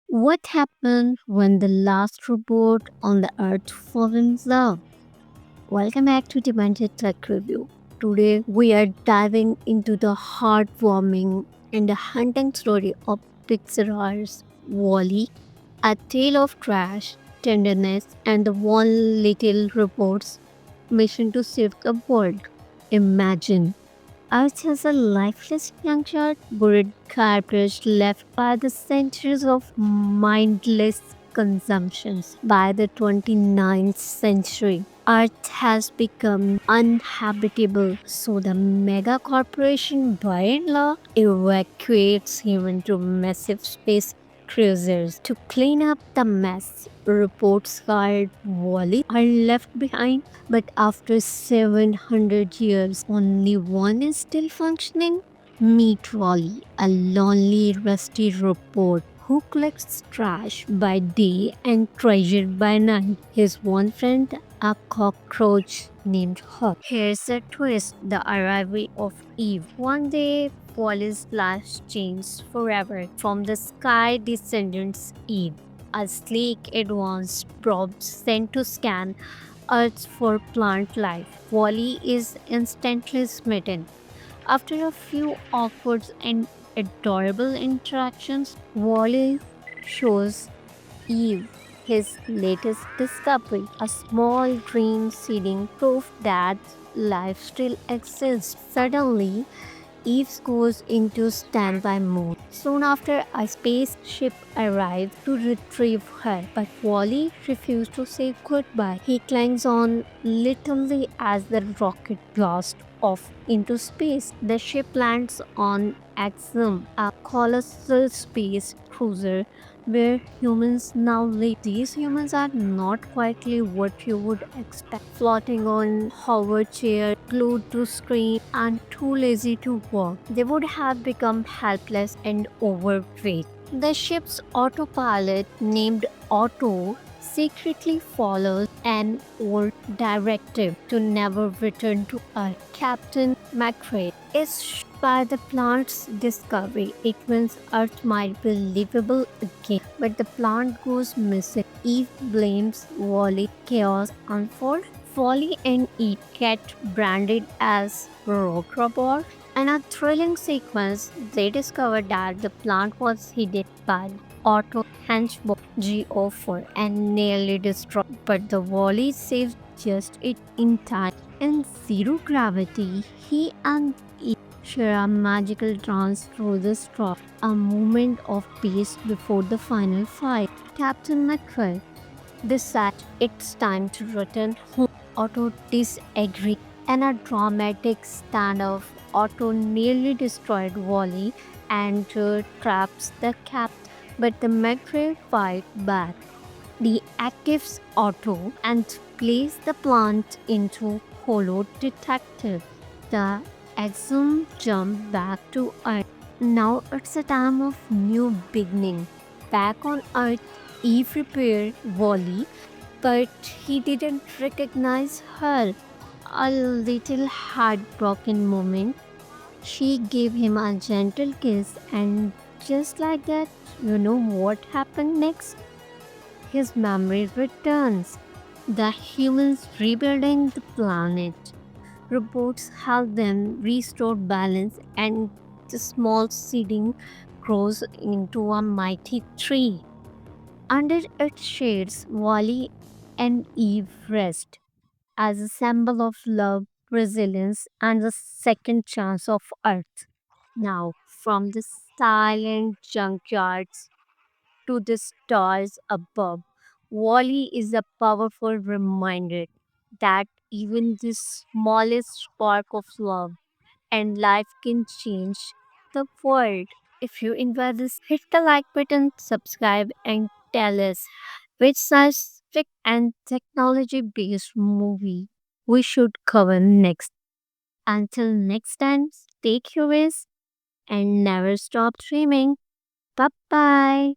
What happened when the last robot on the earth fell in love? Welcome back to Demented Tech Review. Today we are diving into the heartwarming and the hunting story of Pixar's Wall-E, a tale of trash, tenderness, and the one little robot's mission to save the world. Imagine Earth has a lifeless junkyard, buried garbage left by the centuries of mindless consumptions. By the 29th century, Earth has become uninhabitable, so the mega corporation by and law evacuates human to massive space cruisers to clean up the mess. Reports called Wally are left behind, but after 700 years, only one is still functioning. Meet Wally, a lonely, rusty robot who collects trash by day and treasure by night. His one friend, a cockroach named Hawk. Here's the twist: the arrival of Eve. One day, Wally's life changed forever. From the sky descendants Eve, a sleek advanced probe sent to scan Earth for plant life. Wally is instantly smitten. After a few awkward and adorable interactions, Wally shows Eve his latest discovery, a small green seeding proof that life still exists. Suddenly, Eve goes into standby mode. Soon after, a spaceship arrives to retrieve her, but Wally refuses to say goodbye. He clings on literally as the rocket blasts off into space. The ship lands on Axiom, a colossal space cruiser where humans now live. These humans are not quietly what you would expect, floating on hover chair, glued to screen, and too lazy to walk. They would have become helpless and overweight. The ship's autopilot, named Otto, secretly follows an old directive to never return to Earth. Captain McRae is shocked by the plant's discovery. It means Earth might be livable again, but the plant goes missing. Eve blames Wally. Chaos unfolds. Wally and Eve get branded as rogue robots. In a thrilling sequence, they discover that the plant was hidden by Otto Henchbot GO4 and nearly destroyed, but the Wally saves just it in time. In zero gravity, he and Eve share a magical trance through the straw, a moment of peace before the final fight. Captain McFly decides it's time to return home. Otto disagrees. In a dramatic standoff, Otto nearly destroyed Wally and traps the captain, but the McRae fight back. Deactivates Otto and places the plant into Holo Detective. The Exum jump back to Earth. Now it's a time of new beginning. Back on Earth, Eve repaired Wally, but he didn't recognize her. A little heartbroken moment. She gave him a gentle kiss, and just like that, you know what happened next? His memory returns. The humans rebuilding the planet. Robots help them restore balance, and the small seeding grows into a mighty tree. Under its shades, Wally and Eve rest as a symbol of love, resilience, and the second chance of Earth. Now, from the silent junkyards to the stars above, Wally is a powerful reminder that even the smallest spark of love and life can change the world. If you enjoy this, hit the like button, subscribe, and tell us which science fiction and technology based movie we should cover next. Until next time, stay curious and never stop dreaming. Bye bye.